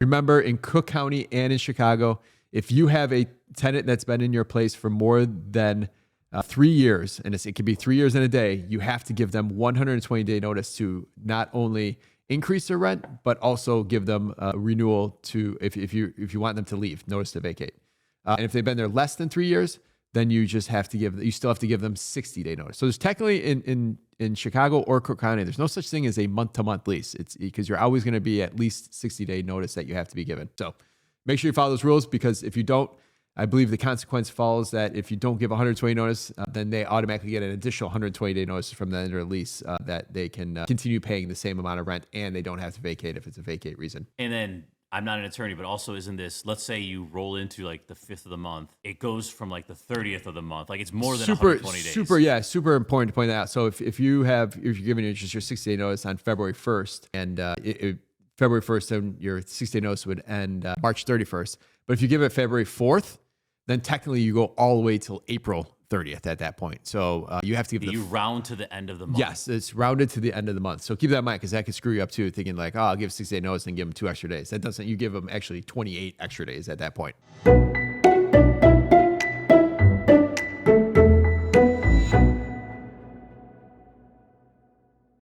Remember, in Cook County and in Chicago, if you have a tenant that's been in your place for more than 3 years, and it could be 3 years and a day, you have to give them 120-day notice to not only increase their rent, but also give them a renewal to if you want them to leave, notice to vacate. And if they've been there less than 3 years, then you still have to give them 60-day notice. So there's technically in Chicago or Cook County, there's no such thing as a month-to-month lease. It's because you're always going to be at least 60-day notice that you have to be given. So make sure you follow those rules, because if you don't, I believe the consequence follows that if you don't give 120 notice, then they automatically get an additional 120-day notice from the end of their lease that they can continue paying the same amount of rent, and they don't have to vacate if it's a vacate reason. And then I'm not an attorney, but also isn't this, let's say you roll into like the 5th of the month, it goes from like the 30th of the month. Like it's more than 120 days. Super important to point that out. So if you're giving just your 60-day notice on February 1st, and February 1st, then your 60-day notice would end March 31st. But if you give it February 4th, then technically you go all the way till April 30th at that point. So you have to give you round to the end of the month. Yes, it's rounded to the end of the month. So keep that in mind, because that could screw you up too, thinking like, oh, I'll give 6-day notice and give them 2 extra days. That doesn't. You give them actually 28 extra days at that point.